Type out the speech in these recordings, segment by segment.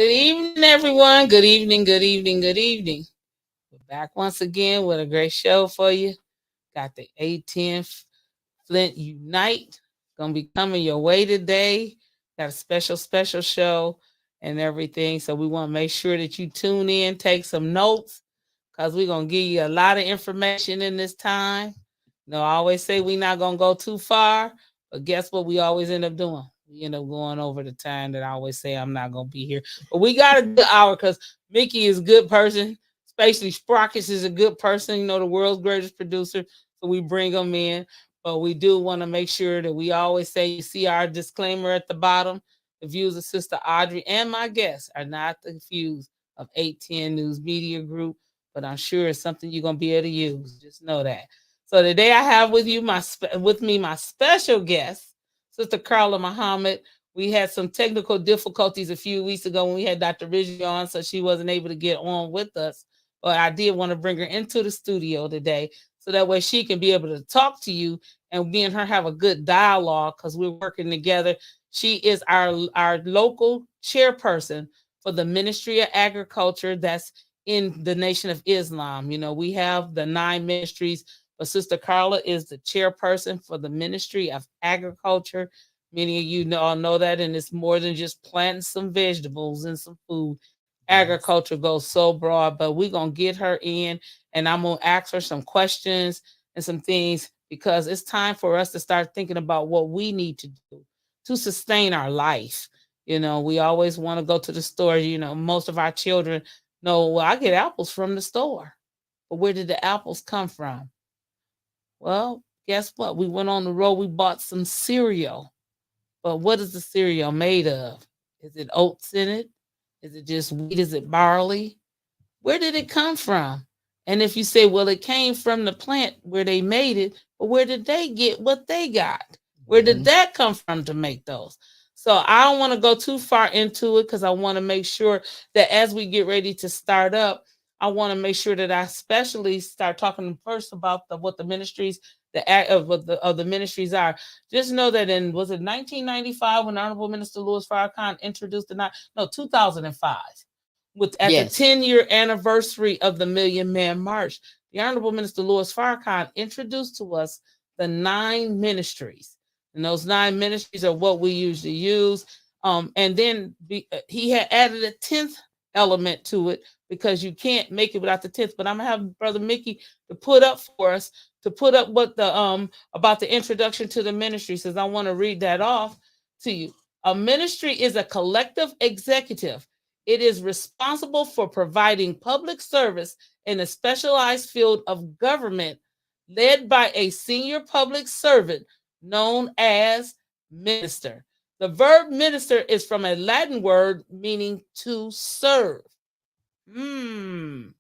Good evening, everyone. Good evening, good evening, good evening. We're back once again with a great show for you. Got the 810 Flint Unite. Gonna be coming your way today. Got a special show and everything. So we want to make sure that you tune in, take some notes, because we're gonna give you a lot of information in this time. I always say we're not gonna go too far, but guess what? We always end up doing. We end up going over the time that I always say I'm not gonna be here. But we got a good hour because Mickey is a good person. Especially Sprockets is a good person, the world's greatest producer. So we bring them in. But we do want to make sure that we always say, you see our disclaimer at the bottom. The views of Sister Audrey and my guests are not the views of 810 News Media Group, but I'm sure it's something you're gonna be able to use. Just know that. So today I have with me my special guest, Sister Karla Muhammad. We had some technical difficulties a few weeks ago when we had Dr. Ridgey on, so she wasn't able to get on with us. But I did want to bring her into the studio today so that way she can be able to talk to you and me and her have a good dialogue because we're working together. She is our local chairperson for the Ministry of Agriculture that's in the Nation of Islam. We have the 9 ministries, but Sister Karla is the chairperson for the Ministry of Agriculture. Many of you all know that, and it's more than just planting some vegetables and some food. Agriculture goes so broad, but we're going to get her in, and I'm going to ask her some questions and some things because it's time for us to start thinking about what we need to do to sustain our life. We always want to go to the store. Most of our children know, well, I get apples from the store. But where did the apples come from? Well, guess what? We went on the road, we bought some cereal. But what is the cereal made of? Is it oats in it? Is it just wheat? Is it barley? Where did it come from? And if you say, well, it came from the plant where they made it, but where did they get what they got? Where did that come from to make those? So I don't want to go too far into it because I want to make sure that as we get ready to start up, I want to make sure that I especially start talking first about what the ministries, the ministries are. Just know that was it 1995 when Honorable Minister Louis Farrakhan introduced 2005 at the 10-year anniversary of the Million Man March, the Honorable Minister Louis Farrakhan introduced to us the 9 ministries. And those 9 ministries are what we usually use. And then he had added a 10th element to it because you can't make it without the 10th. But I'm going to have Brother Mickey to put up for us, to put up what about the introduction to the ministry says. I want to read that off to you. A ministry is a collective executive. It is responsible for providing public service in a specialized field of government led by a senior public servant known as minister. The verb minister is from a Latin word meaning to serve. Minister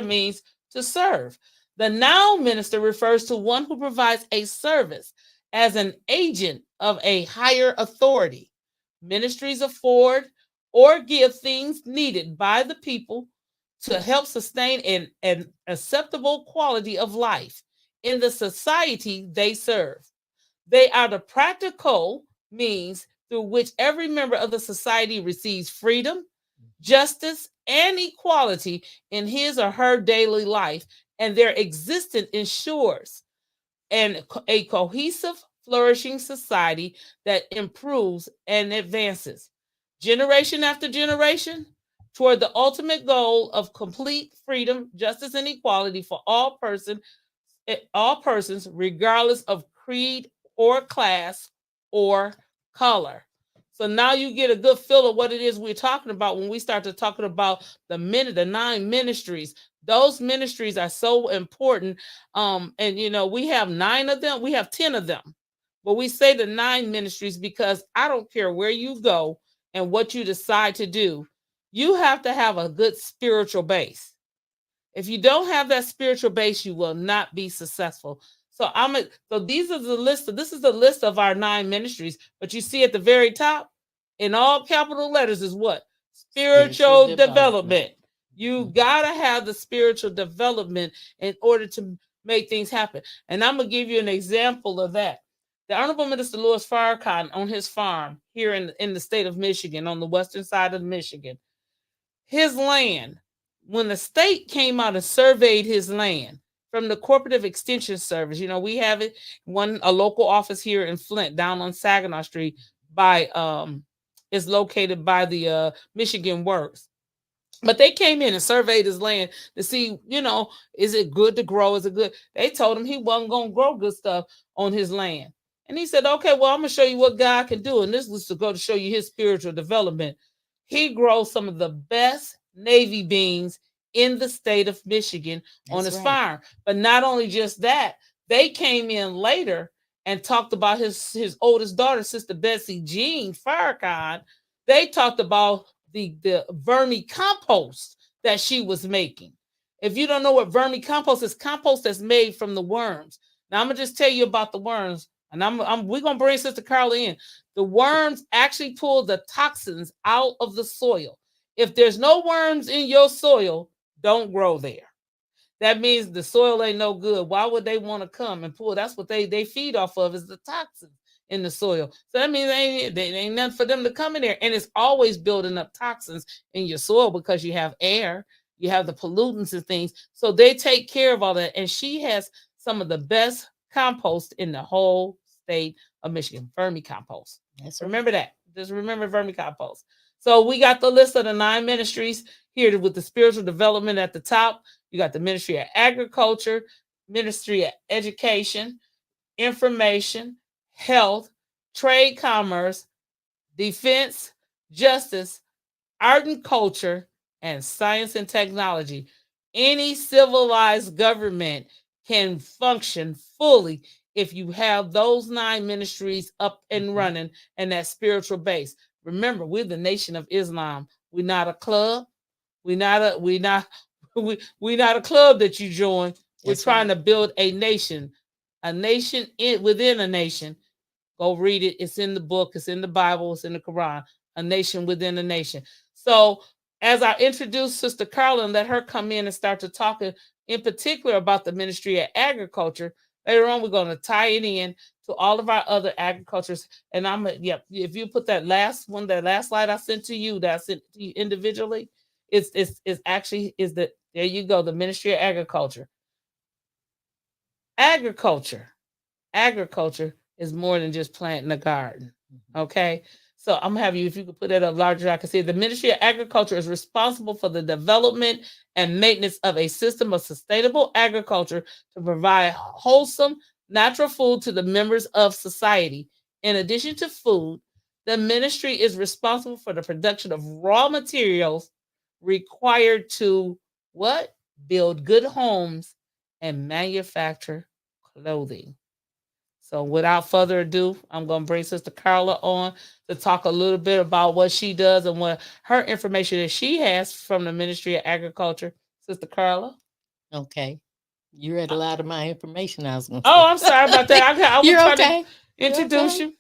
means to serve. The noun minister refers to one who provides a service as an agent of a higher authority. Ministries afford or give things needed by the people to help sustain an acceptable quality of life in the society they serve. They are the practical means through which every member of the society receives freedom, justice, and equality in his or her daily life, and their existence ensures a cohesive, flourishing society that improves and advances generation after generation toward the ultimate goal of complete freedom, justice, and equality for all persons, regardless of creed or class or color. So now you get a good feel of what it is we're talking about when we start to talking about the 9 ministries. Those ministries are so important. And we have 9 of them. We have 10 of them. But we say the 9 ministries because I don't care where you go and what you decide to do. You have to have a good spiritual base. If you don't have that spiritual base, you will not be successful. So these are the list. This is the list of our 9 ministries. But you see at the very top, in all capital letters, is what? Spiritual development. You gotta have the spiritual development in order to make things happen. And I'm gonna give you an example of that. The Honorable Minister Louis Farrakhan on his farm here in the state of Michigan, on the western side of Michigan, his land, when the state came out and surveyed his land from the Cooperative Extension Service, we have it, a local office here in Flint down on Saginaw Street by is located by the Michigan Works. But they came in and surveyed his land to see, is it good to grow? Is it good? They told him he wasn't going to grow good stuff on his land. And he said, okay, well, I'm going to show you what God can do. And this was to go to show you his spiritual development. He grows some of the best navy beans in the state of Michigan on his farm. But not only just that, they came in later and talked about his oldest daughter, Sister Bessie Jean Farrakhan. They talked about the vermicompost that she was making. If you don't know what vermicompost is, compost that's made from the worms. Now I'm gonna just tell you about the worms, and we're gonna bring Sister Karla in. The worms actually pull the toxins out of the soil. If there's no worms in your soil, don't grow there. That means the soil ain't no good. Why would they want to come and pull? That's what they feed off of, is the toxins in the soil. So that means they ain't nothing for them to come in there. And it's always building up toxins in your soil because you have air, you have the pollutants and things. So they take care of all that. And she has some of the best compost in the whole state of Michigan, vermicompost. Remember that. Just remember vermicompost. So we got the list of the 9 ministries here with the spiritual development at the top. You got the Ministry of Agriculture, Ministry of Education, Information, Health, Trade, Commerce, Defense, Justice, Art and Culture, and Science and Technology. Any civilized government can function fully if you have those 9 ministries up and running and that spiritual base. Remember, we're the Nation of Islam. We're not a club. We're not a club that you join. We're trying to build a nation within a nation. Go read it. It's in the book. It's in the Bible. It's in the Quran. A nation within a nation. So as I introduce Sister Karla and let her come in and start to talk in particular about the Ministry of Agriculture, later on we're going to tie it in to all of our other agricultures. And if you put that last slide I sent to you, that I sent to you individually, it's actually there you go, the Ministry of Agriculture. Agriculture is more than just planting a garden. Okay. So I'm gonna have you, if you could put that up larger, I can see the Ministry of Agriculture is responsible for the development and maintenance of a system of sustainable agriculture to provide wholesome, natural food to the members of society. In addition to food, the ministry is responsible for the production of raw materials required to what? Build good homes and manufacture clothing. So without further ado, I'm going to bring Sister Karla on to talk a little bit about what she does and what her information that she has from the Ministry of Agriculture. Sister Karla. Okay. You read a lot of my information. I was going to say. Oh, I'm sorry about that. I You're was okay. To introduce you.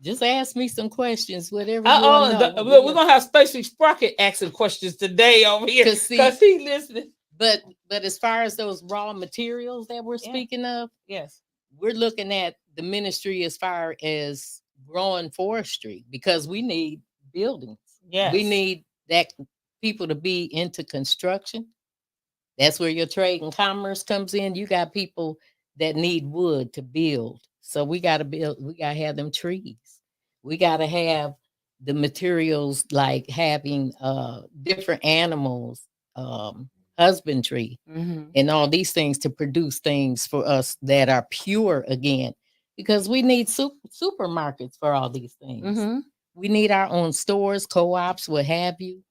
Just ask me some questions, whatever you want to know. We're going to have Spacey Sprocket asking questions today over here because he's listening. But as far as those raw materials that we're speaking of, yes, we're looking at the ministry as far as growing forestry, because we need buildings. Yes. We need that people to be into construction. That's where your trade and commerce comes in. You got people that need wood to build. So we got to build, we got to have them trees. We got to have the materials, like having different animals, husbandry, and all these things to produce things for us that are pure again, because we need supermarkets for all these things. We need our own stores, co-ops, what have you,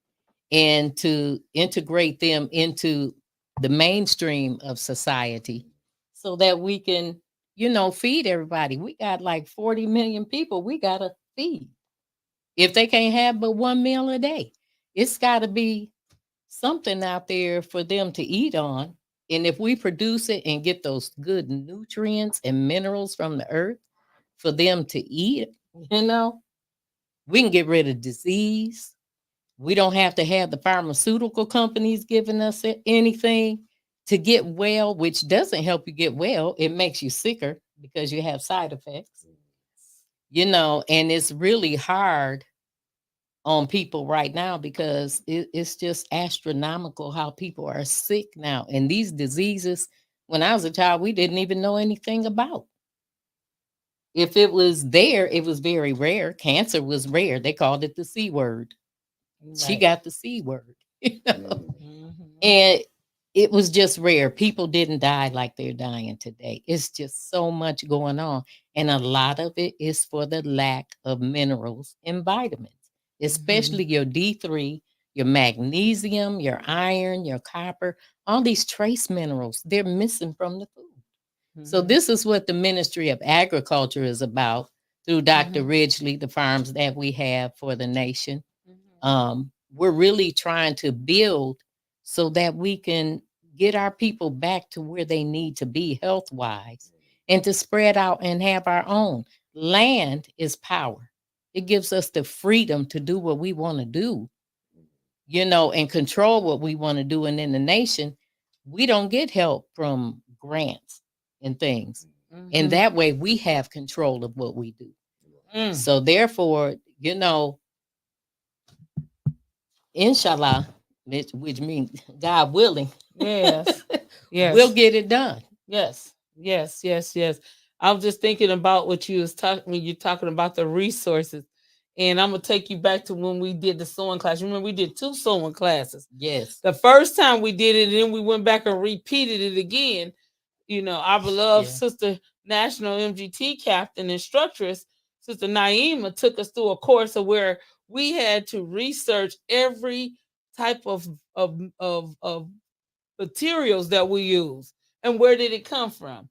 and to integrate them into the mainstream of society so that we can, feed everybody. We got like 40 million people we got to feed. If they can't have but one meal a day, it's got to be something out there for them to eat on. And if we produce it and get those good nutrients and minerals from the earth for them to eat, we can get rid of disease. We don't have to have the pharmaceutical companies giving us anything to get well, which doesn't help you get well. It makes you sicker because you have side effects. And it's really hard on people right now because it's just astronomical how people are sick now. And these diseases, when I was a child, we didn't even know anything about. If it was there, it was very rare. Cancer was rare. They called it the C word. She Right. got the C word, Mhm. and it was just rare. People didn't die like they're dying today. It's just so much going on. And a lot of it is for the lack of minerals and vitamins, especially your D3, your magnesium, your iron, your copper, all these trace minerals, they're missing from the food. So Mhm. this is what the Ministry of Agriculture is about through Dr. Mhm. Ridgely, the farms that we have for the nation. Mhm. We're really trying to build so that we can get our people back to where they need to be health wise and to spread out and have our own. Land is power. It gives us the freedom to do what we want to do, and control what we want to do. And in the nation, we don't get help from grants and things. And Mhm. that way we have control of what we do. Mm. So therefore, inshallah, which means God willing, Yes. we'll Yes. get it done. Yes. Yes. Yes. Yes. I was just thinking about what you was talking when you're talking about the resources. And I'm gonna take you back to when we did the sewing class. Remember, we did 2 sewing classes. Yes. The first time we did it, and then we went back and repeated it again. Our beloved Yeah. sister, National MGT captain instructress, Sister Naima, took us through a course of where we had to research every type of materials that we use and where did it come from.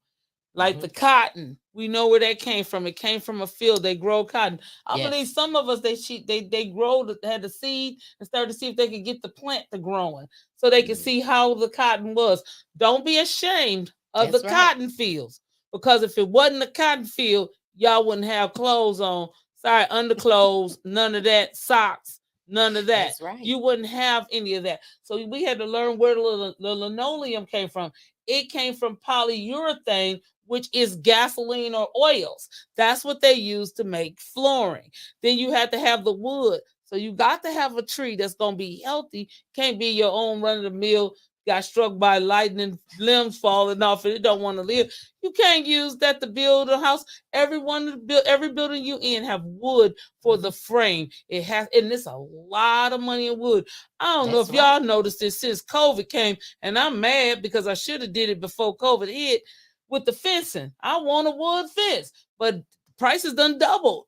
Like the cotton, we know where that came from. It came from a field. They grow cotton. I believe Yes. some of us they grow had the seed and started to see if they could get the plant to growing so they could see how the cotton was. Don't be ashamed of the That's right. cotton fields because if it wasn't a cotton field, y'all wouldn't have clothes on. Sorry, underclothes, none of that, socks, none of that. That's right. You wouldn't have any of that. So we had to learn where the linoleum came from. It came from polyurethane, which is gasoline or oils. That's what they use to make flooring. Then you have to have the wood. So you got to have a tree that's going to be healthy. Can't be your own run of the mill. Got struck by lightning, limbs falling off, and it don't want to live. You can't use that to build a house. Every building you in have wood for the frame. It has, and it's a lot of money in wood. I don't know That's if y'all right. noticed this since COVID came, and I'm mad because I should have did it before COVID hit with the fencing. I want a wood fence, but prices done doubled.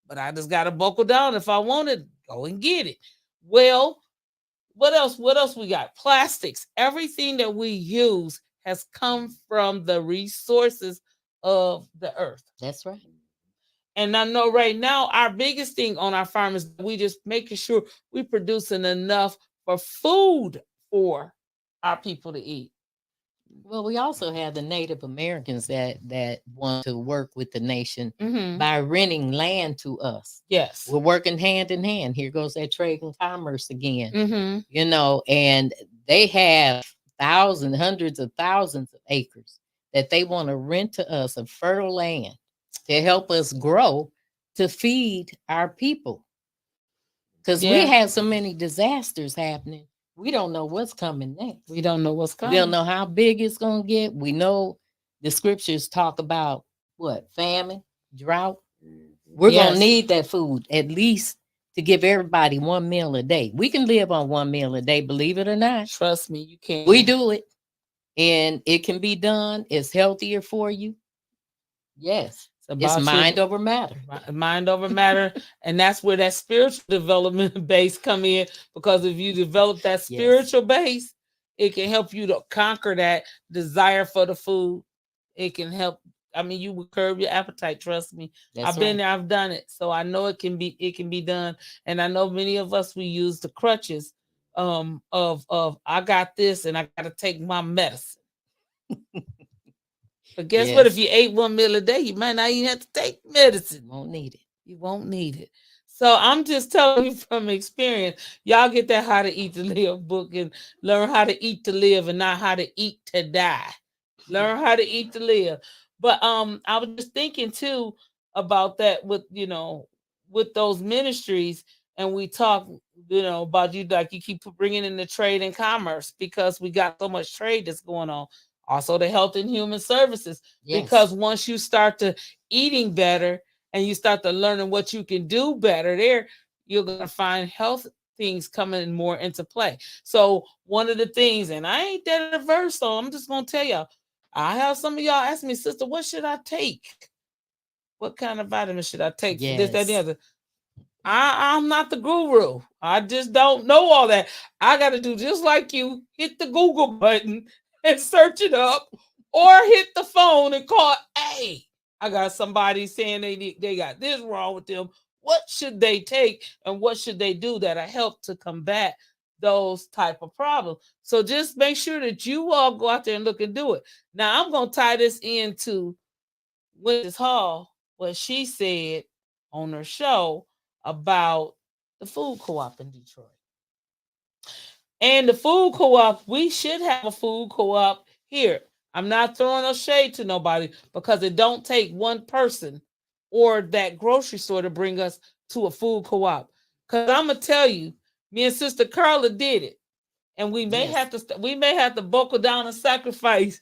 But I just gotta buckle down if I want it, go and get it. Well, what else? What else we got? Plastics. Everything that we use has come from the resources of the earth. That's right. And I know right now our biggest thing on our farm is we just making sure we producing enough for food for our people to eat. Well, we also have the Native Americans that want to work with the nation Mm-hmm. by renting land to us. Yes. We're working hand in hand. Here goes that trade and commerce again. Mm-hmm. And they have thousands, hundreds of thousands of acres that they want to rent to us of fertile land to help us grow to feed our people. Because we Yeah. have so many disasters happening, we don't know what's coming next. We don't know what's We don't coming. know how big it's going to get. We know the scriptures talk about what? Famine, drought. We're going to Yes. need that food at least to give everybody one meal a day. We can live on one meal a day, believe it or not. Trust me, you can. We do it, and it can be done. It's healthier for you. Yes. It's It's about mind you. over matter. Mind over matter, and that's where that spiritual development base come in. Because if you develop that Yes. spiritual base, it can help you to conquer that desire for the food. It can help. I mean, you will curb your appetite. Trust me. That's I've been right. there. I've done it. So I know it can be done. And I know many of us we use the crutches of I got this and I got to take my medicine. But guess what? If Yes. you ate one meal a day, you might not even have to take medicine. Won't need it. You won't need it. So I'm just telling you from experience, y'all get that How to Eat to Live book and learn how to eat to live and not how to eat to die. Learn how to eat to live. But I was just thinking too, about that with with those ministries, and we talk about you, like you keep bringing in the trade and commerce, because we got so much trade that's going on. Also the health and human services, Yes. because once you start to eating better and you start to learning what you can do better there, you're going to find health things coming more into play. So one of the things, and I ain't that averse, so I'm just going to tell y'all, I have some of y'all ask me, sister, what should I take? What kind of vitamin should I take for this, that, and the Yes. other? I'm not the guru. I just don't know all that. I got to do just like you, hit the Google button and search it up, or hit the phone and call. Hey, I got somebody saying they got this wrong with them. What should they take and what should they do that'll help to combat those type of problems? So just make sure that you all go out there and look and do it. Now I'm gonna tie this into Mrs. Hall, what she said on her show about the food co-op in Detroit. And the food co-op, we should have a food co-op here. I'm not throwing no shade to nobody, because it don't take one person or that grocery store to bring us to a food co-op. Because I'm gonna tell you, me and Sister Karla did it, and Yes. we may have to buckle down and sacrifice.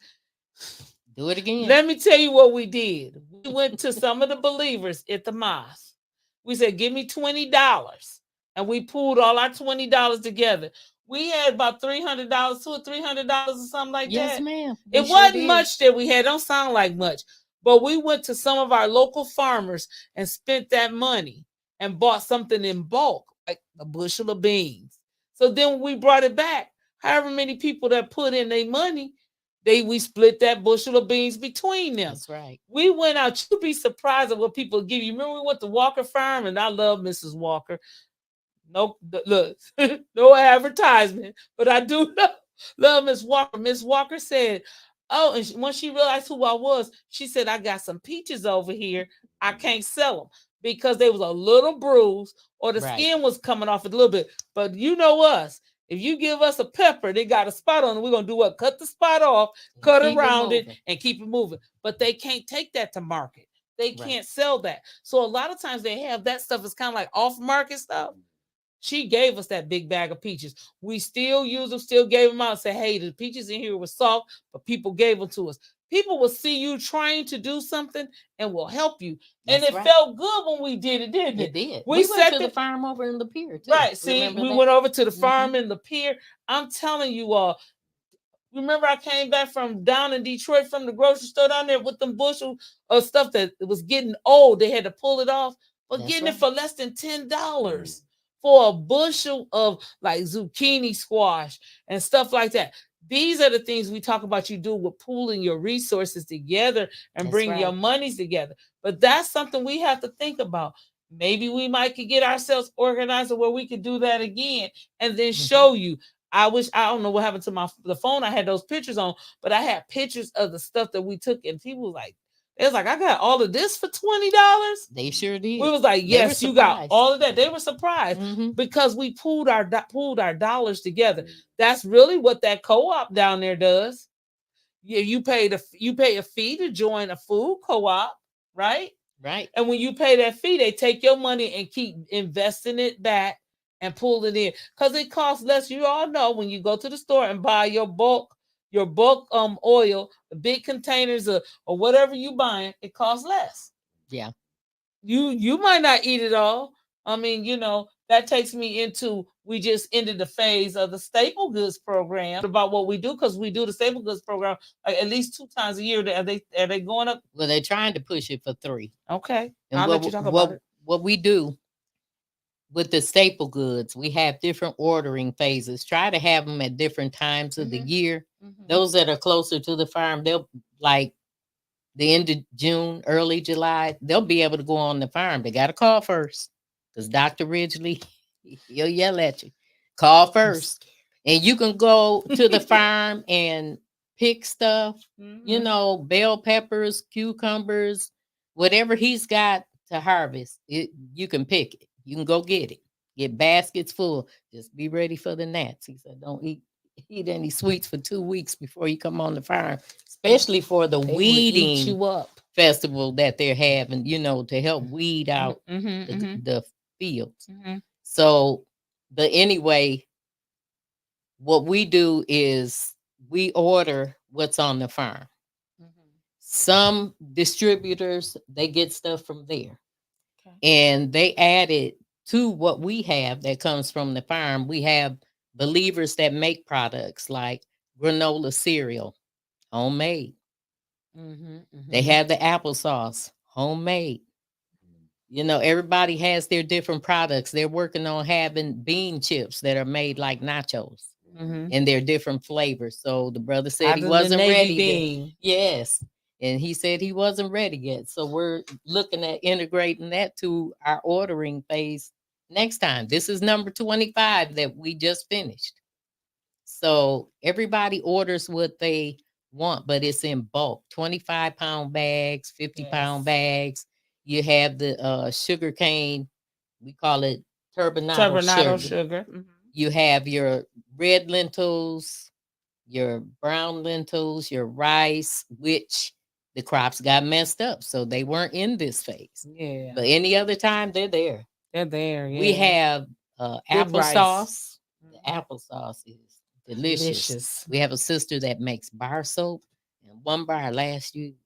Do it again. Let me tell you what we did. We went to some of the believers at the mosque. We said, give me $20. And we pooled all our $20 together. We had about $300, $200 or $300 or something like Yes, that. ma'am. It Sure wasn't did. much that we had. Don't sound like much. But we went to some of our local farmers and spent that money and bought something in bulk, like a bushel of beans. So then when we brought it back, however many people that put in their money, we split that bushel of beans between them. That's right. We went out. You'd be surprised at what people give you. Remember we went to Walker Farm, and I love Mrs. Walker. No, look, no advertisement, but I do love Miss Walker. Miss Walker said, "Oh," and when she realized who I was, she said, "I got some peaches over here. I can't sell them because they was a little bruised, or the Right. skin was coming off a little bit. But you know us." If you give us a pepper, they got a spot on it. We're gonna do what? Cut the spot off, cut around it, and keep it moving. But they can't take that to market. They can't Right. sell that. So a lot of times they have that stuff is kind of like off market stuff. She gave us that big bag of peaches. We still use them, still gave them out and say, hey, the peaches in here were soft, but people gave them to us. People will see you trying to do something and will help you. And That's it right. felt good when we did it, didn't It it? did. We went sat to the there, farm over in the pier too. right. See, Remember we that? went over to the Mhm. farm in the pier. I'm telling you all, remember I came back from down in Detroit from the grocery store down there with them bushel of stuff that was getting old. They had to pull it off, but That's getting it right. for less than $10 for a bushel of like zucchini squash and stuff like that. These are the things we talk about you do with pooling your resources together and That's bringing your right. monies together. But that's something we have to think about. Maybe we might could get ourselves organized where we could do that again and then Mhm. show you. I don't know what happened to the phone. I had those pictures on, but I had pictures of the stuff that we took, and people was like, it was like, I got all of this for $20. They sure did. We was like, They were yes, you got surprised. all of that. They were surprised Mhm. because we pooled our dollars together. That's really what that co-op down there does. Yeah, you pay a fee to join a food co-op, right? Right. And when you pay that fee, they take your money and keep investing it back and pull it in because it costs less. You all know when you go to the store and buy your bulk oil, the big containers or whatever you buying, it costs less. Yeah. You might not eat it all. I mean, that takes me into we just ended the phase of the staple goods program about what we do because we do the staple goods program like at least 2 times a year. Are they going up? Well, they're trying to push it for 3. Okay, And I'll let you talk about it. what we do with the staple goods, we have different ordering phases. Try to have them at different times of the year. Those that are closer to the farm, they'll like the end of June, early July, they'll be able to go on the farm. They got to call first because Dr. Ridgely, he'll yell at you. Call first. And you can go to the farm and pick stuff, bell peppers, cucumbers, whatever he's got to harvest, you can pick it. You can go get it. Get baskets full. Just be ready for the gnats. He said, don't eat any sweets for 2 weeks before you come on the farm, especially for the They will weeding. eat you up. festival that they're having, to help weed out Mm-hmm. the fields. Mm-hmm. So, but anyway, what we do is we order what's on the farm. Mm-hmm. Some distributors, they get stuff from there Okay. and they add it to what we have that comes from the farm. We have believers that make products like granola cereal, homemade. Mm-hmm. They Mm-hmm. have the applesauce, homemade. Everybody has their different products. They're working on having bean chips that are made like nachos Mm-hmm. and they're different flavors. So the brother said Out he of the wasn't navy ready to, bean. yes. And he said he wasn't ready yet. So we're looking at integrating that to our ordering phase next time. This is number 25 that we just finished. So everybody orders what they want, but it's in bulk 25-pound bags, 50-pound Yes. bags. You have the sugar cane, we call it turbinado Turbinado sugar. sugar. Mm-hmm. You have your red lentils, your brown lentils, your rice, which the crops got messed up. So they weren't in this phase. Yeah. But any other time, they're there. They're there. We Yeah. have Good rice. applesauce. The Mhm. applesauce is delicious. Delicious. We have a sister that makes bar soap, and one bar lasts you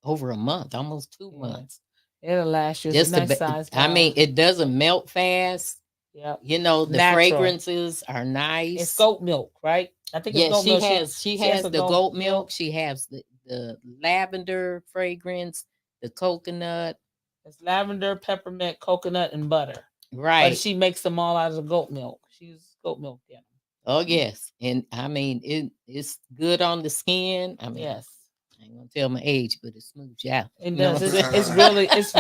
over a month, almost 2 months. Yeah. It'll last you. It's a Just to, nice size I mean, bar. it doesn't melt fast. Yep. The Natural. fragrances are It's nice. goat milk, right? I think it's Yes, goat she milk. has she She has has a the goat goat milk. milk. She has the lavender fragrance, the coconut. It's lavender, peppermint, coconut, and butter. But Right. she makes them all out of the goat milk. She uses goat milk in them. Oh yes. And I mean it's good on the skin. I mean, Yes. I ain't gonna tell my age, but it smooths you out. It You know does. what I'm It's saying?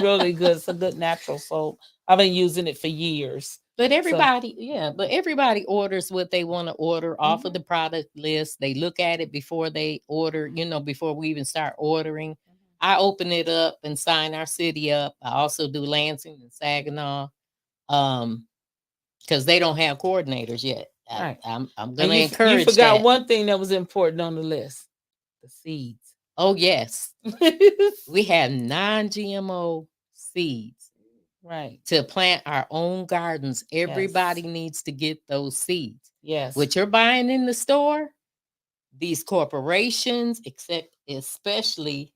really good. It's a good natural soap. I've been using it for years. But So everybody, yeah, but everybody orders what they want to order off of mhm, the product list. They look at it before they order, before we even start ordering. I open it up and sign our city up. I also do Lansing and Saginaw. Um, because they don't have coordinators yet. right. I'm And gonna you encourage forgot that. one thing that was important on the list: the seeds. Oh yes, we have non-GMO seeds Right. to plant our own gardens. Yes. Everybody needs to get those seeds. Yes. What you're buying in the store, these corporations, except especially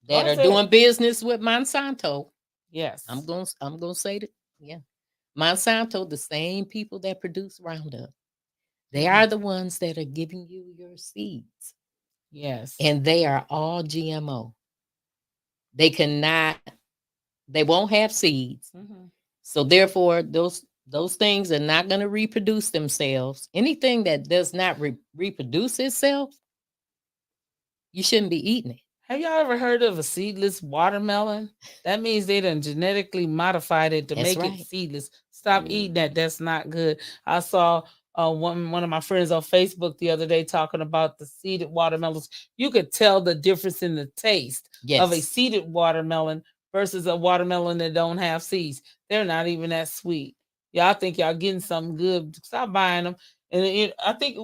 Go that are ahead. doing business with Monsanto. I'm Yes. going I'm going to say that, yeah. Monsanto, the same people that produce Roundup. They Mhm. are the ones that are giving you your seeds. Yes. And they are all GMO. They cannot they won't have seeds. Mhm. So therefore those things are not going to reproduce themselves. Anything that does not reproduce itself, you shouldn't be eating it. Have y'all ever heard of a seedless watermelon? That means they done genetically modified it to That's make it right. seedless. Stop eating that. That's not good. I saw one of my friends on Facebook the other day talking about the seeded watermelons. You could tell the difference in the taste of a Yes. seeded watermelon versus a watermelon that don't have seeds. They're not even that sweet. Y'all think y'all getting something good. Stop buying them. And I think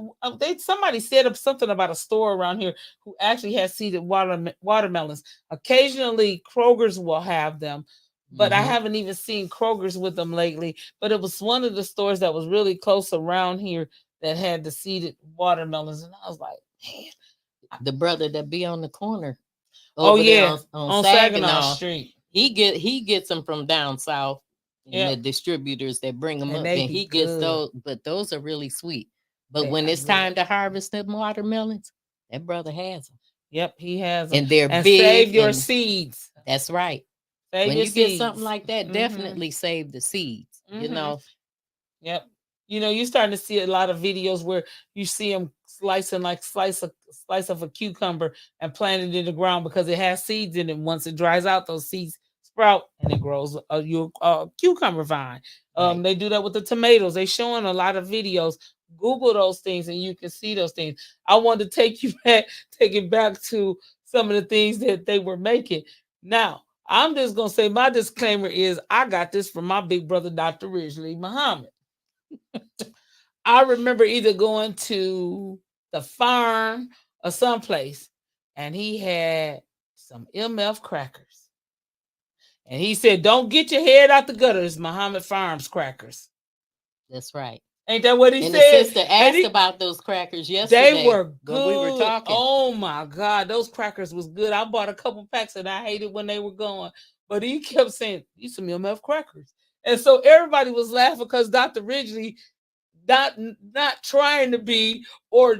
somebody said something about a store around here who actually has seeded watermelons. Occasionally, Kroger's will have them, but I Hmm. haven't even seen Kroger's with them lately. But it was one of the stores that was really close around here that had the seeded watermelons, and I was like, man, The brother that be on the corner oh over there yeah, on on Saginaw Saginaw, Street. he gets them from down south, and Yep, the distributors that bring them and up, they and be he gets good. those. But those are really sweet. But They when are it's good. time to harvest them watermelons, that brother has them, Yep, he has them. and they're And save big, your and seeds. that's right. Save When your you get something seeds. like that, Mm-hmm. definitely save the seeds. Mm-hmm. Yep. You're starting to see a lot of videos where you see them slicing like slice of a cucumber and plant it in the ground because it has seeds in it. Once it dries out, those seeds sprout and it grows your cucumber vine. Right. They do that with the tomatoes. They showing a lot of videos. Google those things and you can see those things. I wanted to take it back to some of the things that they were making. Now, I'm just gonna say my disclaimer is I got this from my big brother, Dr. Ridgely Muhammad. I remember either going to the farm or someplace, and he had some MF crackers. And he said, don't get your head out the gutter. It's Muhammad Farms crackers. That's right. Ain't that what he And the said? sister And asked about those crackers they yesterday were when we were good. talking. Oh my God, those crackers was good. I bought a couple packs and I hated when they were gone. But he kept saying, these some MF crackers. And so everybody was laughing because Dr. Ridgely not trying to be or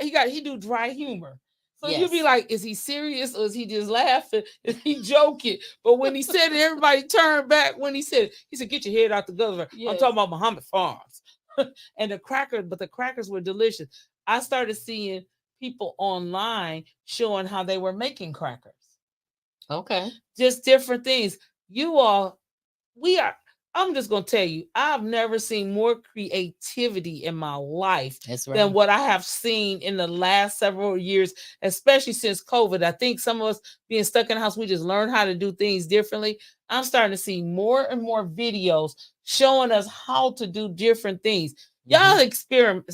he do dry humor. So you'd be Yes. like, is he serious or is he just laughing? Is he joking? But when he said it, everybody turned back. When he said, get your head out the gutter. I'm Yes. talking about Muhammad Farms. And the crackers were delicious. I started seeing people online showing how they were making crackers. Okay. Just different things. You all, I'm just gonna tell you, I've never seen more creativity in my life That's than right. what I have seen in the last several years, especially since COVID. I think some of us being stuck in the house, we just learned how to do things differently. I'm starting to see more and more videos showing us how to do different things. Y'all experiment.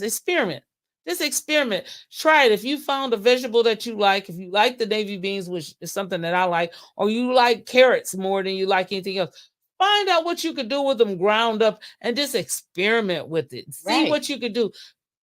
Just experiment. Try it. If you found a vegetable that you like, if you like the navy beans, which is something that I like, or you like carrots more than you like anything else, find out what you could do with them ground up and just experiment with it. See Right. what you could do.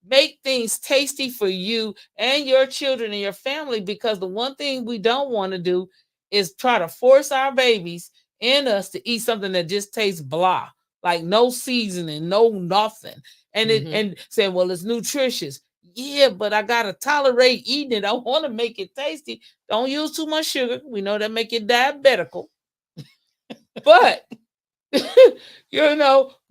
Make things tasty for you and your children and your family, because the one thing we don't want to do is try to force our babies and us to eat something that just tastes blah, like no seasoning, no nothing. And and saying, well, it's nutritious. Yeah, but I gotta tolerate eating it. I want to make it tasty. Don't use too much sugar. We know that make it diabetical. But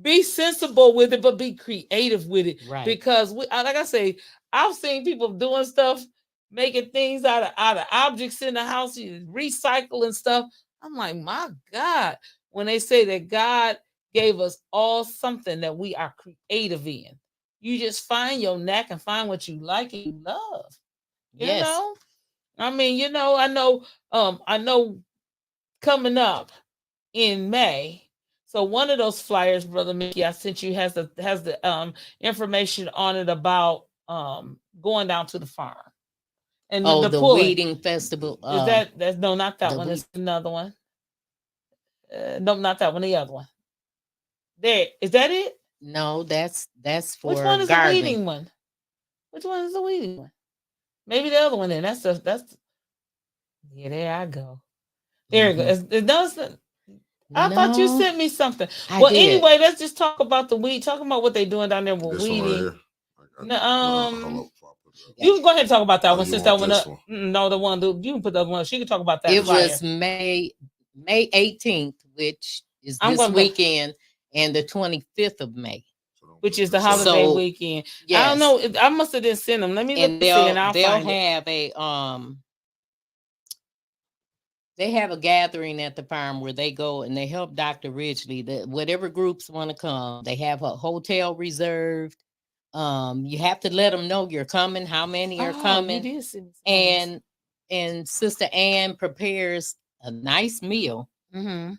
be sensible with it, but be creative with it. Right. Because like I say, I've seen people doing stuff, making things out of objects in the house, recycling stuff. I'm like, my God, when they say that God gave us all something that we are creative in, you just find your knack and find what you like and you love. You Yes. know, I mean, I know coming up in May. So one of those flyers, Brother Mickey, I sent you has the information on it about going down to the farm and Oh, the the pulling. weeding festival. Is that's no, not that the one. we- It's another one. No, not that one. The other one. There is that it? no, that's Which for one is the gardening. weeding one? Which one is the weeding one? Maybe the other one. Then that's yeah. There I go. There it goes. I thought you No, sent me something. I Well, did. anyway, let's just talk about the weed. Talking about what they're doing down there with This one right weeding. here. No, Hold up before I put it up. you can go ahead and talk about that Oh, one you since that want one this up. one? No, the one you can put the other one. She can talk about that It flyer. was May 18th, which is I'm this gonna- weekend, and the 25th of May. which is the This up. holiday So, weekend. I Yes. don't know. I must have didn't send them. Let me look And and see, and I'll they'll find it. have they have a gathering at the farm where they go and they help Dr. Ridgely. Whatever groups want to come, they have a hotel reserved. You have to let them know you're coming, how many are Oh, you coming, did send me some of this. and Sister Ann prepares a nice meal. Mm-hmm.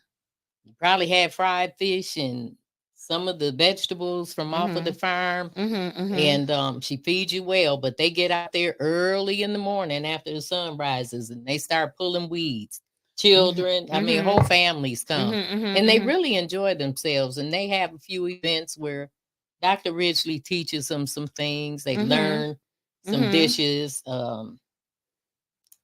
You probably had fried fish and some of the vegetables from off of the farm. And she feeds you well, but they get out there early in the morning after the sun rises and they start pulling weeds. Children, I mean, whole families come, and they really enjoy themselves. And they have a few events where Dr. Ridgely teaches them some things. They learn some dishes.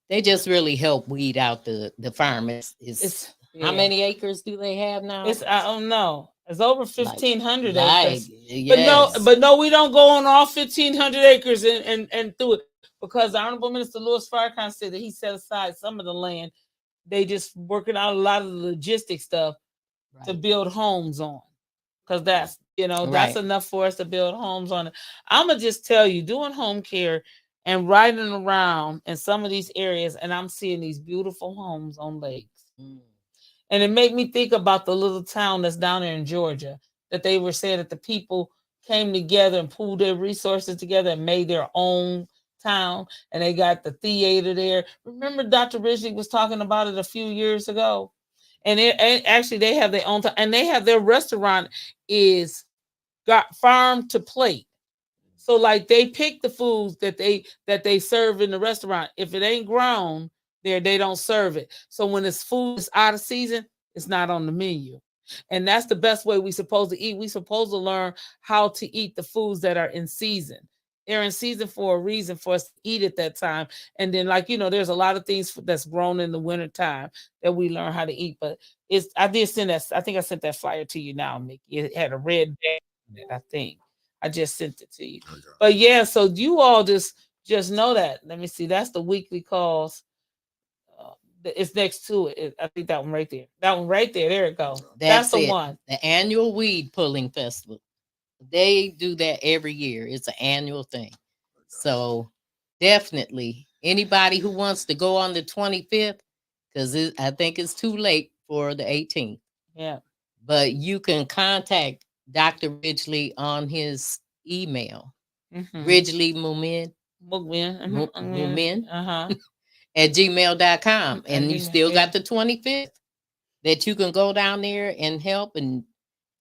They just really help weed out the farm. It's how many acres do they have now? I don't know. It's over 1,500 acres. Yes. But no, we don't go on all 1,500 acres and do it, because the Honorable Minister Louis Farrakhan said that he set aside some of the land. They just working out a lot of the logistic stuff to build homes on, because that's that's enough for us to build homes on it. I'm gonna just tell you, doing home care and riding around in some of these areas, and I'm seeing these beautiful homes on lakes. And it made me think about the little town that's down there in Georgia, that they were saying that the people came together and pooled their resources together and made their own town. And they got the theater there. Remember, Dr. Ridgely was talking about it a few years ago. And actually, they have their own time, and they have their restaurant is got farm to plate. So like they pick the foods that they serve in the restaurant. If it ain't grown, there, they don't serve it. So when this food is out of season, it's not on the menu. And that's the best way we supposed to eat. We supposed to learn how to eat the foods that are in season. They're in season for a reason for us to eat at that time. And then, like, there's a lot of things that's grown in the winter time that we learn how to eat. But I did send that. I think I sent that flyer to you now, Mickey. It had a red bag on it, I think. I just sent it to you. Okay. But yeah, so you all just know that. Let me see. That's the weekly calls. It's next to it. I think that one right there. That one right there. There it goes. That's the it. one. The annual weed pulling festival. They do that every year. It's an annual thing. So definitely anybody who wants to go on the 25th, because I think it's too late for the 18th. Yeah. But you can contact Dr. Ridgely on his email. Ridgely Muhammad. Muhammad. At gmail.com. And you still got the 25th that you can go down there and help. And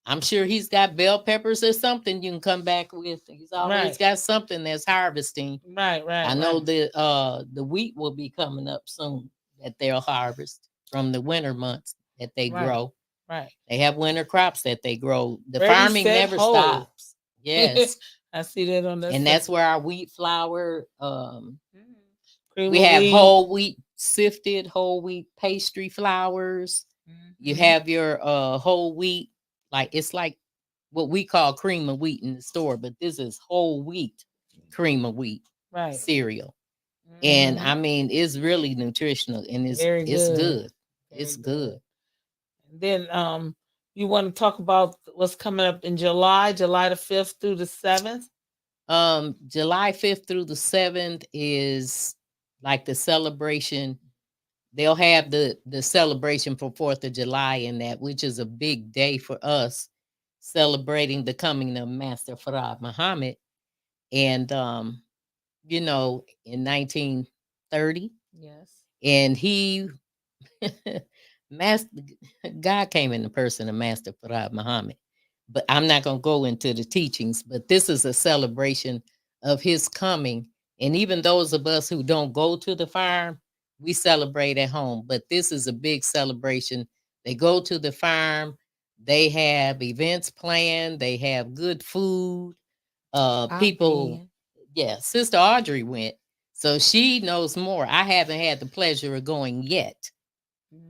I'm sure he's got bell peppers or something you can come back with. He's always got something that's harvesting. Right. I know the wheat will be coming up soon that they'll harvest from the winter months that they grow. Right. They have winter crops that they grow. The farming never stops. Yes. I see that on that. And that's where our wheat flour, we have whole wheat, sifted whole wheat pastry flours. You have your whole wheat, it's like what we call cream of wheat in the store, but this is whole wheat cream of wheat cereal. And I mean, it's really nutritional and it's good. It's good. Then you want to talk about what's coming up in July the 5th through the 7th? July 5th through the 7th is like the celebration. They'll have the celebration for 4th of July in that, which is a big day for us, celebrating the coming of Master Karla Muhammad. And, in 1930. Yes. And he, God came in the person of Master Karla Muhammad. But I'm not going to go into the teachings, but this is a celebration of his coming. And even those of us who don't go to the farm, we celebrate at home. But this is a big celebration. They go to the farm. They have events planned. They have good food. People, Sister Audrey went. So she knows more. I haven't had the pleasure of going yet.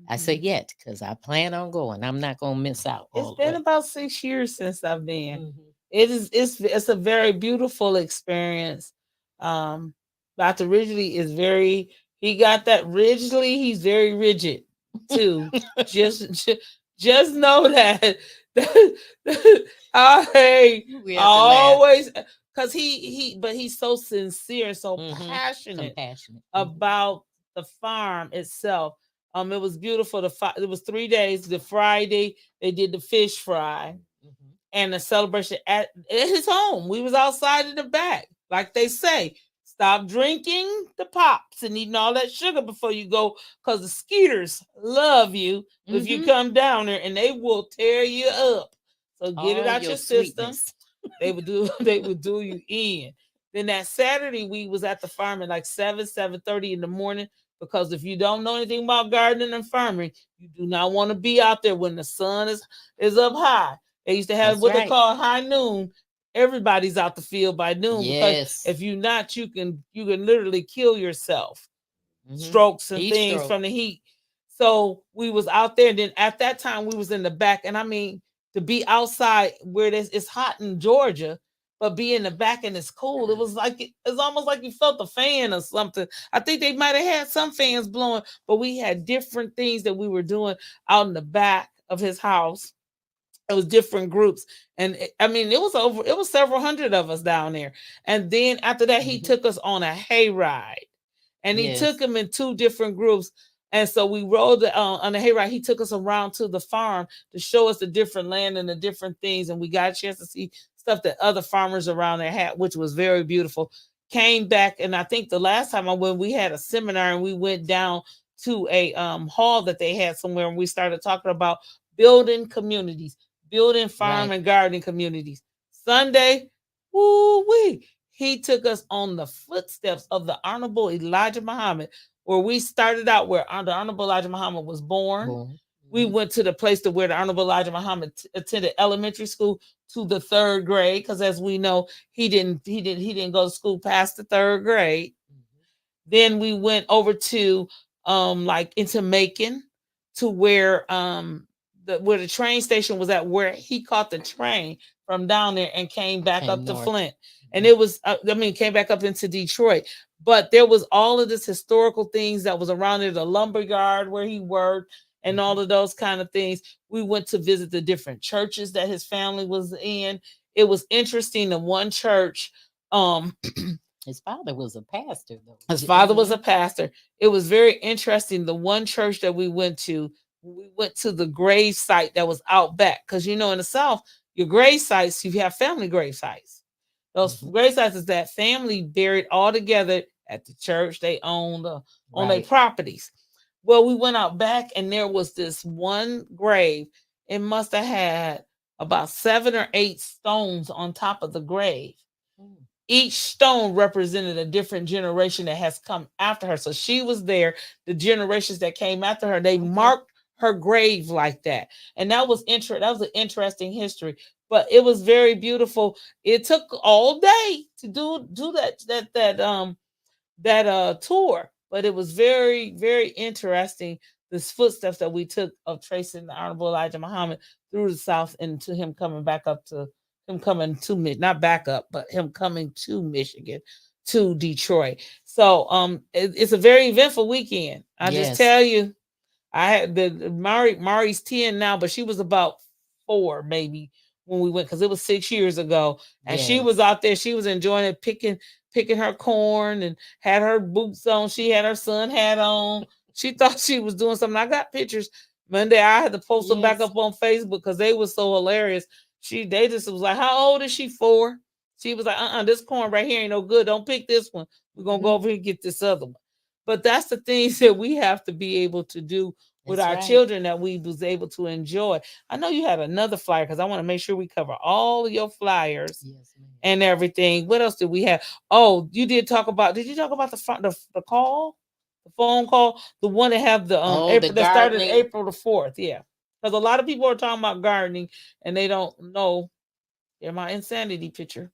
I say yet because I plan on going. I'm not going to miss out. It's been about 6 years since I've been. It's a very beautiful experience. Dr. Ridgely he got that Ridgely. He's very rigid too. just know that I always, because but he's so sincere, so passionate about the farm itself. It was beautiful. It was 3 days. The Friday they did the fish fry, and the celebration at his home. We was outside in the back, like they say. Stop drinking the pops and eating all that sugar before you go, because the skeeters love you if you come down there, and they will tear you up. So get it out your system. They would do you in. Then that Saturday we was at the farm at like 7:30 in the morning, because if you don't know anything about gardening and farming, you do not want to be out there when the sun is up high. They used to have they call high noon. Everybody's out the field by noon, because if you're not, you can literally kill yourself. Strokes and things from the heat. So we was out there, and then at that time we was in the back, and I mean, to be outside where it's hot in Georgia, but be in the back and it's cool. It was like it's almost like you felt a fan or something. I think they might have had some fans blowing, but we had different things that we were doing out in the back of his house. It was different groups, and it was several hundred of us down there. And then after that, he took us on a hayride, and he took them in 2 different groups. And so we rode on the hayride. He took us around to the farm to show us the different land and the different things, and we got a chance to see stuff that other farmers around there had, which was very beautiful. Came back, and I think the last time I went, we had a seminar, and we went down to a hall that they had somewhere, and we started talking about building communities. Building farm and gardening communities. Sunday, he took us on the footsteps of the Honorable Elijah Muhammad, where we started out where the Honorable Elijah Muhammad was born. Boom. We went to the place to where the Honorable Elijah Muhammad attended elementary school to the third grade, because as we know, he didn't go to school past the third grade. Then we went over to like into Macon, to where where the train station was at, where he caught the train from down there and came back up to north. Flint. And it was came back up into Detroit. But there was all of this historical things that was around there, the lumber yard where he worked and all of those kind of things. We went to visit the different churches that his family was in. It was interesting. The one church, his father was a pastor, though. his father was a pastor. It was very interesting. The one church that we went to the grave site that was out back. Because in the South, your grave sites, you have family grave sites. Those grave sites is that family buried all together at the church they owned on their properties. Well, we went out back and there was this one grave. It must have had about 7 or 8 stones on top of the grave. Each stone represented a different generation that has come after her. So she was there. The generations that came after her, they marked her grave like that. And that was that was an interesting history. But it was very beautiful. It took all day to do that tour, but it was very, very interesting. This footsteps that we took of tracing the Honorable Elijah Muhammad through the South and to him coming back up to him coming to not back up, but him coming to Michigan, to Detroit. So it's a very eventful weekend. I just tell you, I had Mari's 10 now, but she was about 4 maybe when we went, because it was 6 years ago. And she was out there, she was enjoying it, picking her corn and had her boots on. She had her sun hat on. She thought she was doing something. I got pictures Monday. I had to post them back up on Facebook because they were so hilarious. They just was like, how old is she? 4. She was like, this corn right here ain't no good. Don't pick this one. We're gonna go over here and get this other one. But that's the things that we have to be able to do with our children that we was able to enjoy. I know you had another flyer because I want to make sure we cover all of your flyers and everything. What else did we have? Oh, did you talk about the call? The phone call? The one that have the April that started April the 4th. Yeah. Because a lot of people are talking about gardening and they don't know. They're my insanity picture.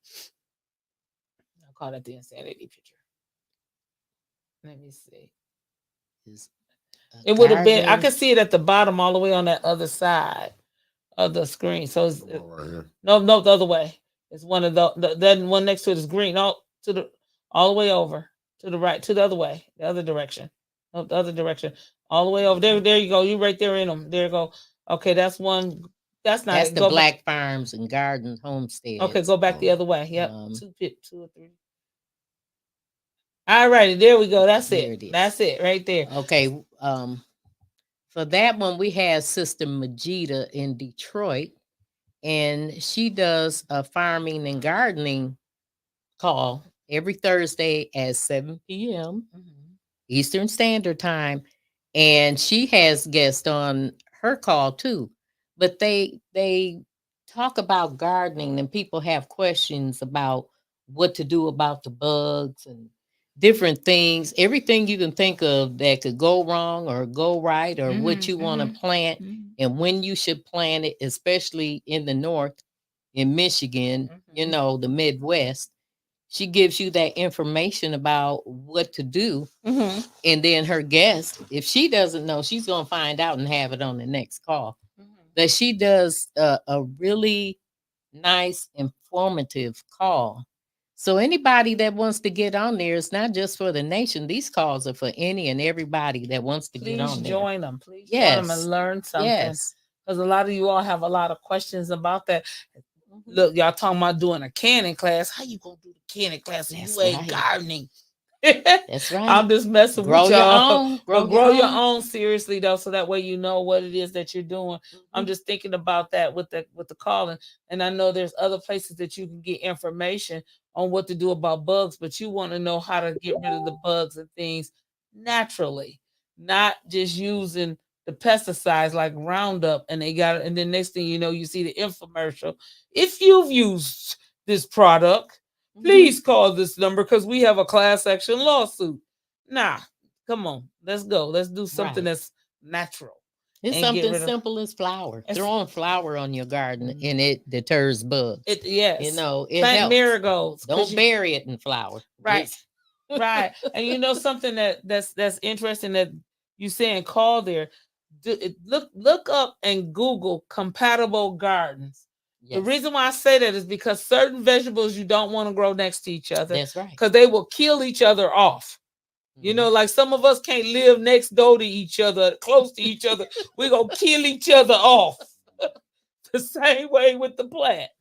I'll call that the insanity picture. Let me see. It would have been, I could see it at the bottom all the way on that other side of the screen. So it's no, the other way. It's one of the one next to it is green. No, all the way over to the right, to the other way, the other direction. No, the other direction. All the way over. There you go. You right there in them. There you go. Okay, that's one. That's not it. The Black Farms and Gardens Homestead. Okay, go back the other way. Yep. 2 or 3. All righty, there we go. That's it. That's it right there. Okay. For that one, we have Sister Majida in Detroit, and she does a farming and gardening call every Thursday at 7 p.m. Eastern Standard Time, and she has guests on her call too. But they talk about gardening, and people have questions about what to do about the bugs and different things, everything you can think of that could go wrong or go right, or what you want to plant and when you should plant it, especially in the North, in Michigan, the Midwest. She gives you that information about what to do. And then her guest, if she doesn't know, she's going to find out and have it on the next call. But she does a really nice, informative call. So anybody that wants to get on there, it's not just for the nation. These calls are for any and everybody that wants to get on there. Join them. Please join them and learn something. Because a lot of you all have a lot of questions about that. Look, y'all talking about doing a canning class. How you going to do the canning class if you ain't gardening? That's right. I'm just messing with y'all. Grow your own seriously though, so that way you know what it is that you're doing. I'm just thinking about that with the calling, and I know there's other places that you can get information on what to do about bugs, but you want to know how to get rid of the bugs and things naturally, not just using the pesticides like Roundup, and then next thing you know, you see the infomercial. If you've used this product, please call this number because we have a class action lawsuit. Nah, Come on, let's go. Let's do something Right. that's natural It's and get something rid of simple as flour. it's, Throwing flour on your garden Mhm. and it deters bugs. it. Yes, It plant helps. marigolds because Don't you bury it in flour. right. Just Right. And you know something that's interesting that you saying call there. Look up and Google compatible gardens. The yes, reason why I say that is because certain vegetables you don't want to grow next to each other that's right. because they will kill each other off. You know, Mhm. like some of us can't live next door to each other, close to each other. We're gonna kill each other off. The same way with the plants.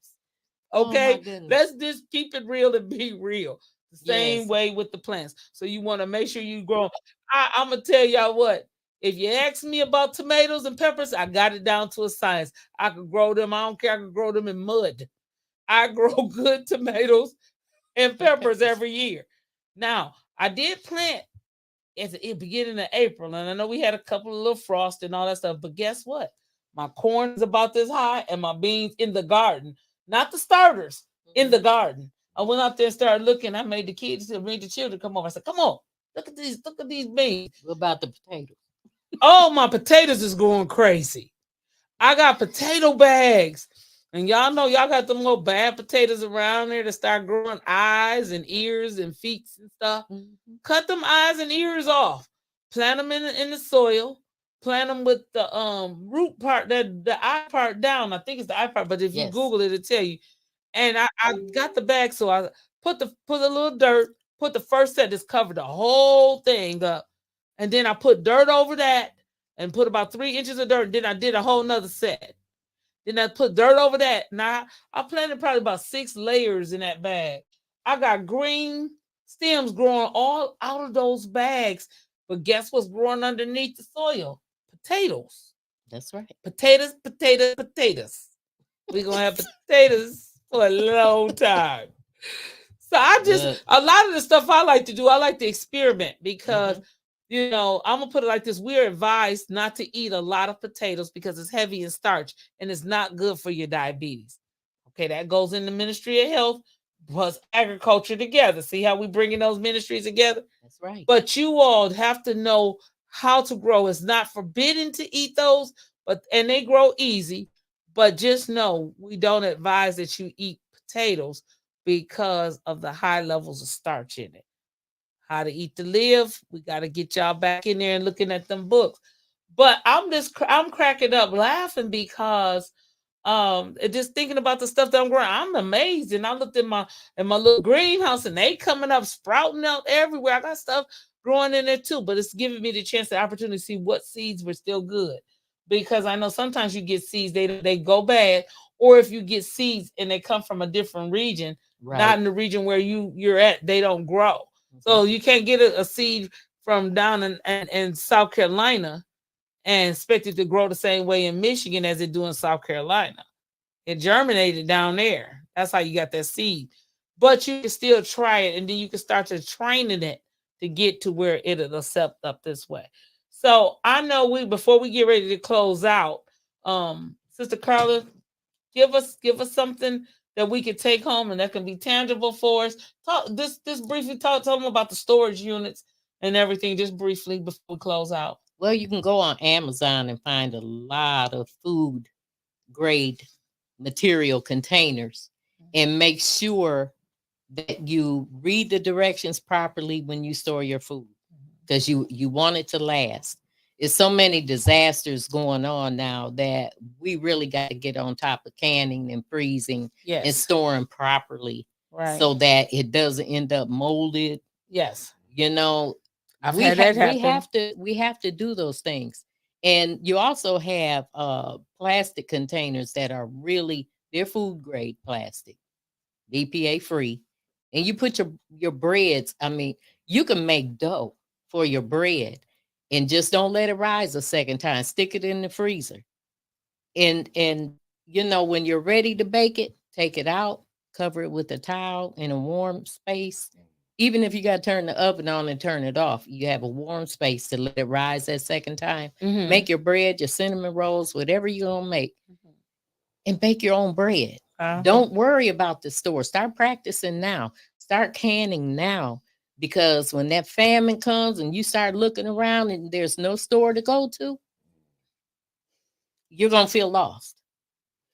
Oh my Okay, goodness. let's just keep it real and be real. The same Yes. way with the plants. So you want to make sure you grow. I'm gonna tell y'all what. If you ask me about tomatoes and peppers, I got it down to a science. I could grow them. I don't care. I could grow them in mud. I grow good tomatoes and And peppers peppers. every year. Now, I did plant at the beginning of April, and I know we had a couple of little frost and all that stuff. But guess what? My corn is about this high, and my beans in the garden, not the starters, in the Mhm. garden. I went out there and started looking. I made the children come over. I said, "Come on, look at these beans." What about the potatoes? Oh, my potatoes is going crazy. I got potato bags. And y'all know y'all got them little bad potatoes around there that start growing eyes and ears and feet and stuff. Mhm. Cut them eyes and ears off. Plant them in the soil. Plant them with the root part, that the eye part down. I think it's the eye part, but if you Yes. Google it, it'll tell you. And I got the bag, so I put a little dirt, put the first set that's covered the whole thing up, and then I put dirt over that and put about 3 inches of dirt. Then I did a whole nother set. Then I put dirt over that. Now I planted probably about 6 layers in that bag. I got green stems growing all out of those bags. But guess what's growing underneath the soil? Potatoes. That's right. Potatoes, potatoes, potatoes. We're gonna have potatoes for a long time. So Look. a lot of the stuff I like to do, I like to experiment because Mhm. I'm gonna put it like this: we're advised not to eat a lot of potatoes because it's heavy in starch and it's not good for your diabetes. Okay, that goes in the Ministry of Health plus agriculture together. See how we bringing those ministries together? That's right. But you all have to know how to grow. It's not forbidden to eat those, but and they grow easy. But just know we don't advise that you eat potatoes because of the high levels of starch in it. How to Eat to Live. We got to get y'all back in there and looking at them books. But I'm cracking up laughing because just thinking about the stuff that I'm growing, I'm amazed. And I looked in my little greenhouse and they coming up, sprouting out everywhere. I got stuff growing in there too, but it's giving me the chance, the opportunity to see what seeds were still good. Because I know sometimes you get seeds, they go bad, or if you get seeds and they come from a different region, not Right. in the region where you're at, they don't grow. Mhm. So you can't get a seed from down in South Carolina and expect it to grow the same way in Michigan as it do in South Carolina. It germinated down there. That's how you got that seed. But you can still try it, and then you can start to training it to get to where it'll accept up this way. So I know we before we get ready to close out, Sister Karla, give us something that we could take home and that can be tangible for us. Talk this briefly. Tell them about the storage units and everything, just briefly before we close out. Well, you can go on Amazon and find a lot of food grade material containers and make sure that you read the directions properly when you store your food because you want it to last. There's so many disasters going on now that we really got to get on top of canning and freezing and Yes, storing properly right. so that it doesn't end up molded. Yes, You know, I've had that we happen. have to do those things. And you also have plastic containers that are really they're food grade plastic, BPA free. And you put your breads, I mean, you can make dough for your bread and just don't let it rise a second time. Stick it in the freezer. And when you're ready to bake it, take it out, cover it with a towel in a warm space. Even if you got to turn the oven on and turn it off, you have a warm space to let it rise that second time. Mm-hmm. Make your bread, your cinnamon rolls, whatever you're gonna make, and bake your own bread. Uh-huh. Don't worry about the store. Start practicing now. Start canning now Because when that famine comes and you start looking around and there's no store to go to, you're going to feel lost.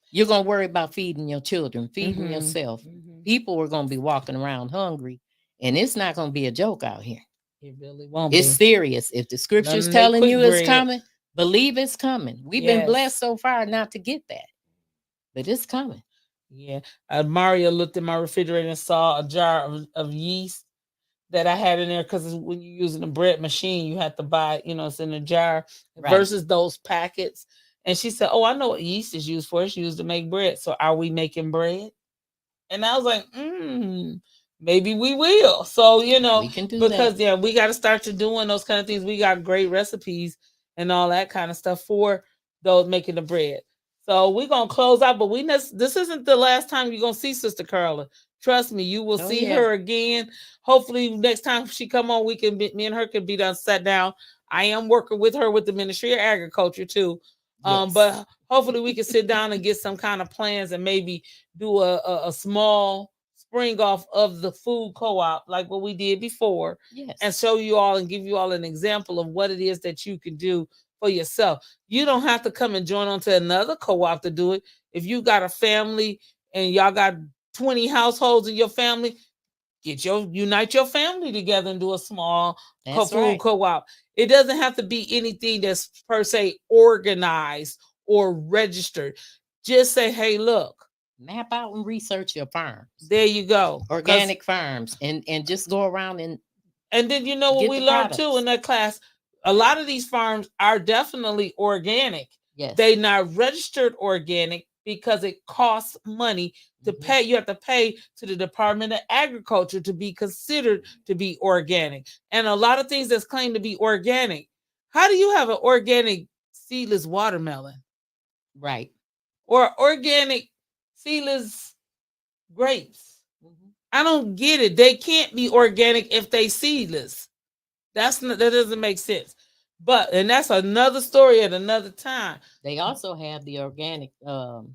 You're going to worry about feeding your children, feeding yourself. People are going to be walking around hungry, and it's not going to be a joke out here. It really won't It's be. serious. If the scripture's Nothing they telling quick you it's bread. coming, believe it's coming. We've been blessed Yes. so far not to get that, but it's coming. Yeah. Mario looked in my refrigerator and saw a jar of yeast that I had in there because when you're using a bread machine, you have to buy, it's in a jar Right. versus those packets. And she said, "Oh, I know what yeast is used for. It's used to make bread. So are we making bread?" And I was like, maybe we will. So, We can do because that. we got to start to doing those kind of things. We got great recipes and all that kind of stuff for those making the bread. So we're gonna close out, but this isn't the last time you're gonna see Sister Karla. Trust me, you will Oh, see yeah. her again. Hopefully, next time she come on, me and her can be done sat down. I am working with her with the Ministry of Agriculture too. Yes. But hopefully we can sit down and get some kind of plans and maybe do a small spring off of the food co-op like what we did before, Yes. and show you all and give you all an example of what it is that you can do for yourself. You don't have to come and join on to another co-op to do it. If you got a family and y'all got 20 households in your family, unite your family together and do a small That's food right. co-op. It doesn't have to be anything that's per se organized or registered. Just say, hey, look, Map out and research your farms, there you go. organic farms, and just go around and then you know what get we the learned too products. in that class? A lot of these farms are definitely organic. Yes. They not registered organic because it costs money to pay. You have to pay to the Department of Agriculture to be considered to be organic. And a lot of things that's claimed to be organic. How do you have an organic seedless watermelon Right. or organic seedless grapes? I don't get it. They can't be organic if they seedless. That doesn't make sense. But and that's another story at another time. They also have the organic cow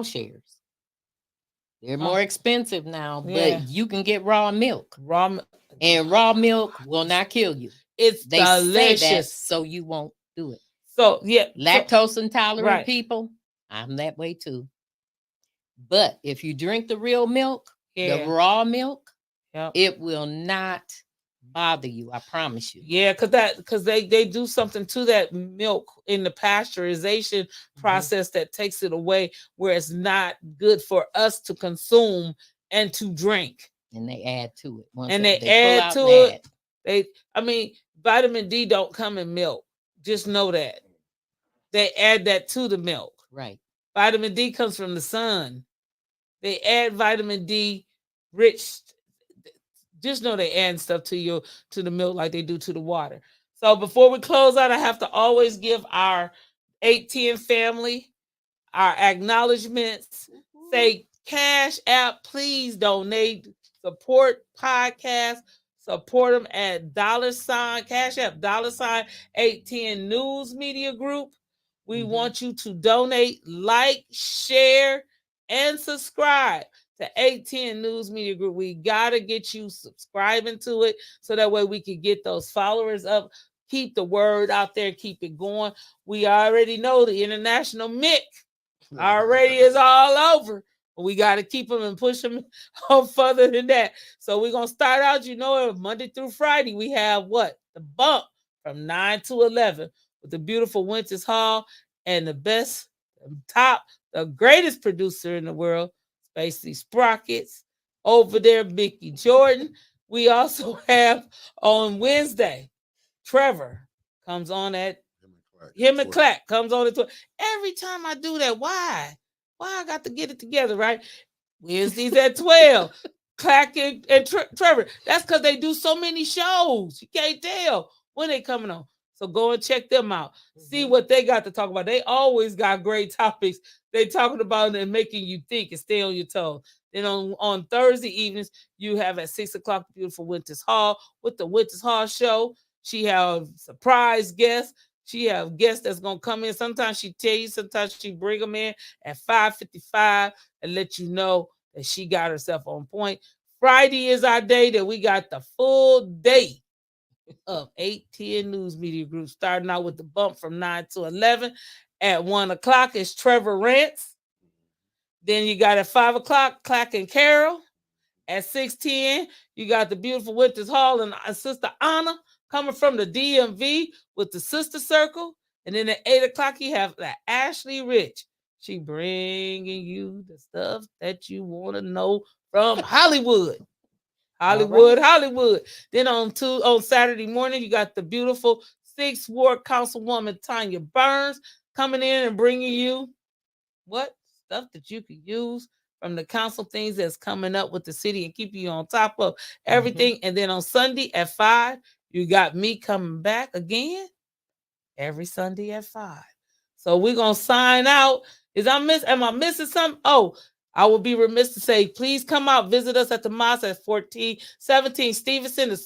shares. They're more expensive now, yeah. but you can get raw milk. Raw And raw milk will not kill you. It's They say that delicious. so you won't do it. So yeah, Lactose intolerant right. people, I'm that way too. But if you drink the real milk, the raw milk, it will not bother you. I promise you. Yeah, because they do something to that milk in the pasteurization process that takes it away where it's not good for us to consume and to drink. And they add to it. Once and they add to it. Vitamin D don't come in milk. Just know that. They add that to the milk. Right. Vitamin D comes from the sun. They add vitamin D rich. Just know they add stuff to the milk like they do to the water. So before we close out, I have to always give our 810 family our acknowledgments. Say Cash App, please donate, support podcast, support them at $ Cash App $810 News Media Group. We want you to donate, like, share, and subscribe to 810 News Media Group. We got to get you subscribing to it so that way we can get those followers up. Keep the word out there. Keep it going. We already know the international Mick already is all over. We got to keep them and push them on further than that. So we're going to start out, Monday through Friday. We have what? The bump from 9 to 11 with the beautiful Winters Hall and the best, the greatest producer in the world, Spacey Sprockets. Over there, Mickey Jordan. We also have on Wednesday, Trevor comes on at him and Clack comes on it. Every time I do that, why? Why I got to get it together, right? Wednesdays at 12. Clack and Trevor. That's because they do so many shows. You can't tell when they coming on. So go and check them out. See what they got to talk about. They always got great topics. They talking about and making you think and stay on your toes. Then on Thursday evenings, you have at 6 o'clock beautiful Winters Hall with the Winters Hall show. She have surprise guests. She have guests that's gonna come in. Sometimes she tell you, sometimes she bring them in at 5:55 and let you know that she got herself on point. Friday is our day that we got the full day of 810 News Media Group, starting out with the bump from 9 to 11. At 1 o'clock is Trevor Rants. Then you got at 5 o'clock, Clack and Carol. At 6:10, you got the beautiful Winters Hall and Sister Anna coming from the DMV with the Sister Circle. And then at 8 o'clock, you have the Ashley Rich. She bringing you the stuff that you want to know from Hollywood. Hollywood, right. Hollywood. Then on Saturday morning, you got the beautiful 6th Ward Councilwoman Tanya Burns coming in and bringing you what stuff that you can use from the council, things that's coming up with the city and keep you on top of everything. And then on Sunday at 5, you got me coming back again every Sunday at 5. So we're gonna sign out. Am I missing something? Oh, I will be remiss to say, please come out, visit us at the mosque at 1417 Stevenson.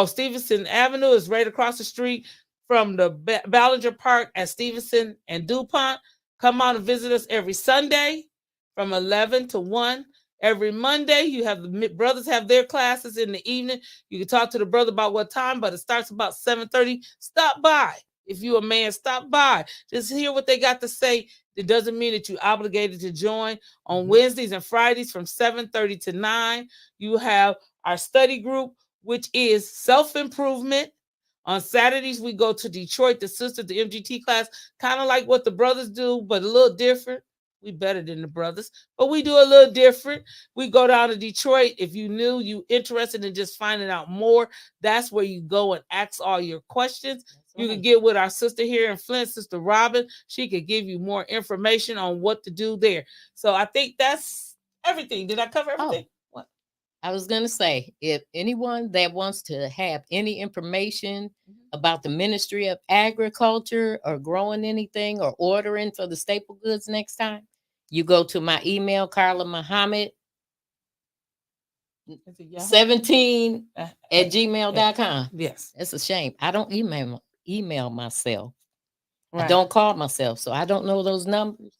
Stevenson Avenue is right across the street from the Ballinger Park at Stevenson and DuPont. Come out and visit us every Sunday from 11 to 1. Every Monday, you have the brothers have their classes in the evening. You can talk to the brother about what time, but it starts about 7:30. Stop by. If you're a man, stop by. Just hear what they got to say. It doesn't mean that you're obligated to join. On Wednesdays and Fridays from 7:30 to 9, you have our study group, which is self-improvement. On Saturdays, we go to Detroit, the MGT class, kind of like what the brothers do, but a little different. We better than the brothers, but we do a little different. We go down to Detroit. If you interested in just finding out more, that's where you go and ask all your questions. You can get with our sister here in Flint, Sister Robin. She could give you more information on what to do there. So I think that's everything. Did I cover everything? What? I was going to say, if anyone that wants to have any information about the Ministry of Agriculture or growing anything or ordering for the staple goods next time, you go to my email, Karla Muhammad 17 at gmail.com. Yes. It's a shame. I don't email myself. Right. I don't call myself, so I don't know those numbers.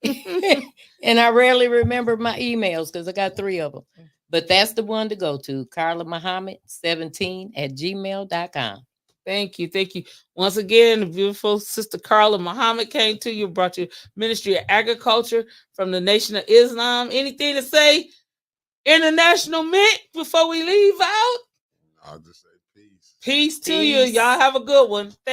And I rarely remember my emails because I got 3 of them. But that's the one to go to, Karla Muhammad 17 at gmail.com. Thank you. Thank you. Once again, the beautiful Sister Karla Muhammad came to you, brought you Ministry of Agriculture from the Nation of Islam. Anything to say, International Mint, before we leave out? I'll just say peace. Peace to you. Y'all have a good one. Thank